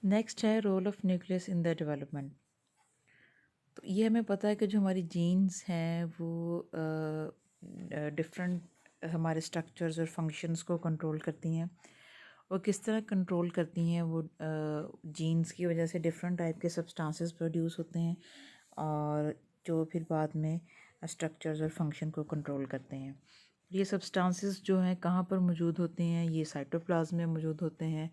Next है role of nucleus in the development. तो ये हमें पता है कि जो हमारी जीन्स हैं वो डिफरेंट हमारे स्ट्रक्चर्स और फंक्शंस को कंट्रोल करती हैं। और किस तरह कंट्रोल करती हैं वो जीन्स की वजह से डिफरेंट टाइप के सब्सटेंसेस प्रोड्यूस होते हैं और जो फिर बाद में स्ट्रक्चर्स और फंक्शन को कंट्रोल करते हैं। ये सब्सटेंसेस जो हैं कहाँ पर मौजूद होते हैं, ये साइटोप्लाज्म में मौजूद होते हैं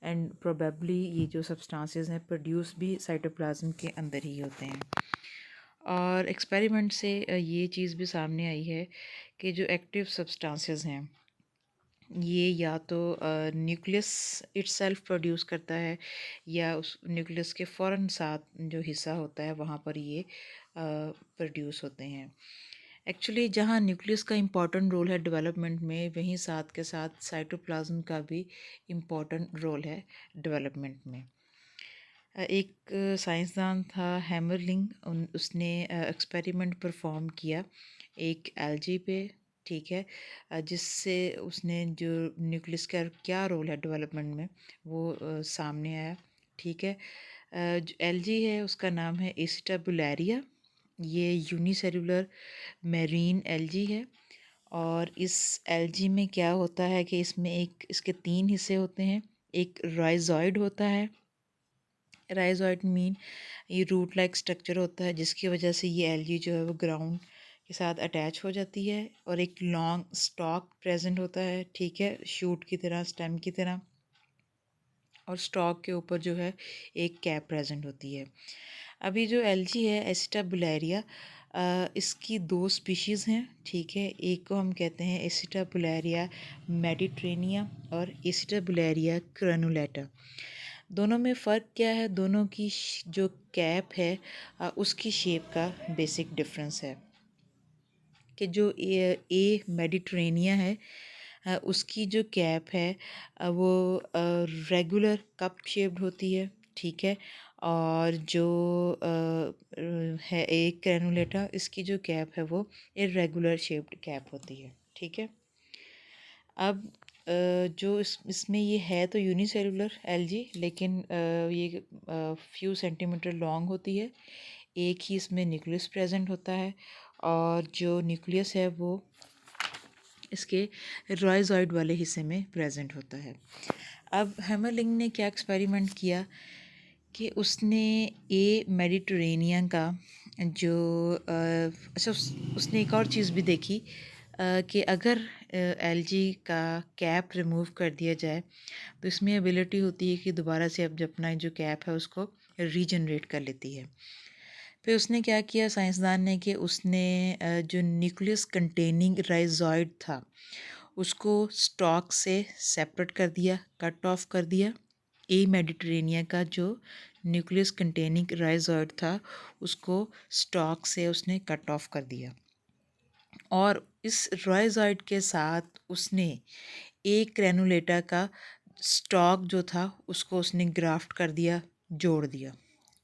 एंड प्रोबेबली ये जो सब्सटेंसेस हैं प्रोड्यूस भी साइटोप्लाज्म के अंदर ही होते हैं। और एक्सपेरिमेंट से ये चीज़ भी सामने आई है कि जो एक्टिव सब्सटेंसेस हैं ये या तो न्यूक्लियस इटसेल्फ प्रोड्यूस करता है या उस न्यूक्लियस के फ़ौरन साथ जो हिस्सा होता है वहाँ पर ये प्रोड्यूस होते हैं। एक्चुअली जहाँ न्यूक्लियस का इम्पॉर्टेंट रोल है डेवलपमेंट में, वहीं साथ के साथ साइटोप्लाज्म का भी इम्पॉर्टेंट रोल है डेवलपमेंट में। एक साइंसदान था हैमरलिंग, उसने एक्सपेरिमेंट परफॉर्म किया एक एल्गी पे, ठीक है। जिससे उसने जो न्यूक्लियस का क्या रोल है डेवलपमेंट में वो सामने आया, ठीक है। जो एल्गी है उसका नाम है एसिटाबुलारिया। ये यूनिसेलुलर मेरीन एल्गी है। और इस एल्गी में क्या होता है कि इसमें एक इसके तीन हिस्से होते हैं। एक राइजॉइड होता है। राइजॉइड मीन ये रूट लाइक स्ट्रक्चर होता है जिसकी वजह से ये एल्गी जो है वो ग्राउंड के साथ अटैच हो जाती है। और एक लॉन्ग स्टॉक प्रेजेंट होता है, ठीक है, शूट की तरह, स्टेम की तरह। और स्टॉक के ऊपर जो है एक कैप प्रेजेंट होती है। अभी जो एल्गी है एसिटाबुलारिया, इसकी दो स्पीशीज़ हैं, ठीक है। एक को हम कहते हैं एसिटाबुलारिया मेडिट्रेनिया और एसिटाबुलारिया क्रैनुलेटा। दोनों में फ़र्क क्या है? दोनों की जो कैप है उसकी शेप का बेसिक डिफरेंस है कि जो ए मेडिट्रेनिया है उसकी जो कैप है वो रेगुलर कप शेप्ड होती है, ठीक है। और जो है एक ग्रेनुलेटा, इसकी जो कैप है वो इरेगुलर शेप्ड कैप होती है, ठीक है। अब जो इसमें ये है तो यूनिसेलुलर एल्गी, लेकिन ये फ्यू सेंटीमीटर लॉन्ग होती है। एक ही इसमें न्यूक्लियस प्रेजेंट होता है और जो न्यूक्लियस है वो इसके राइजॉइड वाले हिस्से में प्रेजेंट होता है। अब हैमरलिंग ने क्या एक्सपेरिमेंट किया कि उसने ए मेडिटेरेनियन का जो अच्छा उसने एक और चीज़ भी देखी कि अगर एलजी का कैप रिमूव कर दिया जाए तो इसमें एबिलिटी होती है कि दोबारा से अब अपना जो कैप है उसको रीजनरेट कर लेती है। फिर उसने क्या किया साइंसदान ने कि उसने जो न्यूक्लियस कंटेनिंग राइजॉइड था उसको स्टॉक से सेपरेट कर दिया, कट ऑफ कर दिया। ए मेडिटेरेनिया का जो न्यूक्लियस कंटेनिंग राइजॉइड था उसको स्टॉक से उसने कट ऑफ कर दिया। और इस राइजॉइड के साथ उसने एक ग्रेनुलेटा का स्टॉक जो था उसको उसने ग्राफ्ट कर दिया, जोड़ दिया,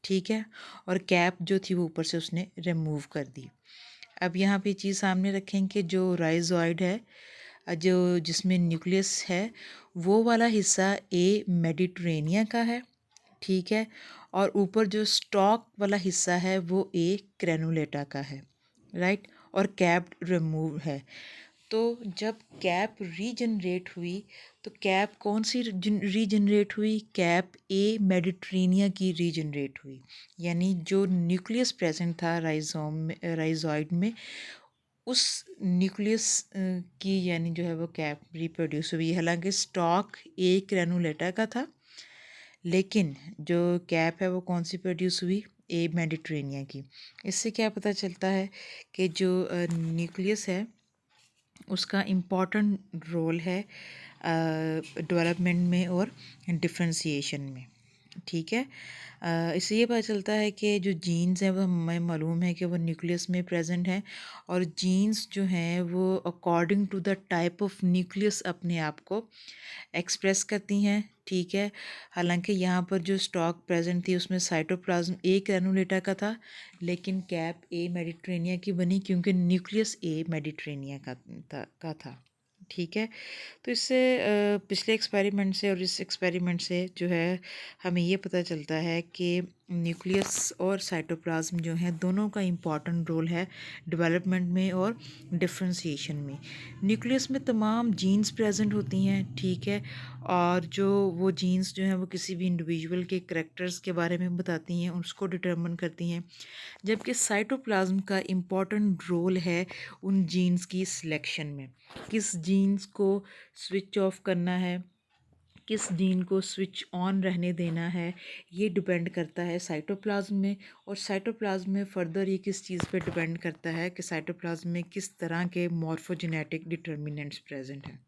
ठीक है। और कैप जो थी वो ऊपर से उसने रिमूव कर दी। अब यहाँ पे चीज़ सामने रखें कि जो राइजॉइड है जो जिसमें न्यूक्लियस है वो वाला हिस्सा ए मेडिटेरेनिया का है, ठीक है। और ऊपर जो स्टॉक वाला हिस्सा है वो ए ग्रेनुलेटा का है, राइट। और कैप रिमूव है। तो जब कैप रीजनरेट हुई तो कैप कौन सी रीजनरेट हुई? कैप ए मेडिटेरेनिया की रीजनरेट हुई। यानी जो न्यूक्लियस प्रेजेंट था राइजोम में, राइजॉइड में, उस न्यूक्लियस की यानी जो है वो कैप रिप्रोड्यूस हुई। हालांकि स्टॉक एक ग्रेनुलेटा का था लेकिन जो कैप है वो कौन सी प्रोड्यूस हुई? ए मेडिटेरेनिया की। इससे क्या पता चलता है कि जो न्यूक्लियस है उसका इम्पॉर्टेंट रोल है डेवलपमेंट में और डिफ्रेंसिएशन में, ठीक है। इससे ये पता चलता है कि जो जीन्स हैं वो हमें मालूम है कि वो न्यूक्लियस में प्रेजेंट हैं और जीन्स जो हैं वो according to the type of nucleus अपने आप को एक्सप्रेस करती हैं, ठीक है। हालांकि यहाँ पर जो स्टॉक प्रेजेंट थी उसमें साइटोप्लाज्म ए ग्रेनुलेटा का था लेकिन कैप ए मेडिटेरेनिया की बनी क्योंकि न्यूक्लियस ए मेडिटेरेनिया का था। ठीक है। तो इससे पिछले एक्सपेरिमेंट से और इस एक्सपेरिमेंट से जो है हमें ये पता चलता है कि न्यूक्लियस और साइटोप्लाज्म जो है दोनों का इम्पॉर्टेंट रोल है डेवलपमेंट में और डिफरेंशिएशन में। न्यूक्लियस में तमाम जीन्स प्रेजेंट होती हैं, ठीक है, और जो वो जीन्स जो हैं वो किसी भी इंडिविजुअल के करैक्टर्स के बारे में बताती हैं, उसको डिटर्मिन करती हैं। जबकि साइटोप्लाज्म का इम्पॉर्टेंट रोल है उन जीन्स की सिलेक्शन में, किस जीन्स को स्विच ऑफ करना है, किस जीन को स्विच ऑन रहने देना है, ये डिपेंड करता है साइटोप्लाज्म में। और साइटोप्लाज्म में फर्दर ये किस चीज़ पे डिपेंड करता है कि साइटोप्लाज्म में किस तरह के मॉर्फोजेनेटिक डिटर्मिनेंट्स प्रेजेंट हैं।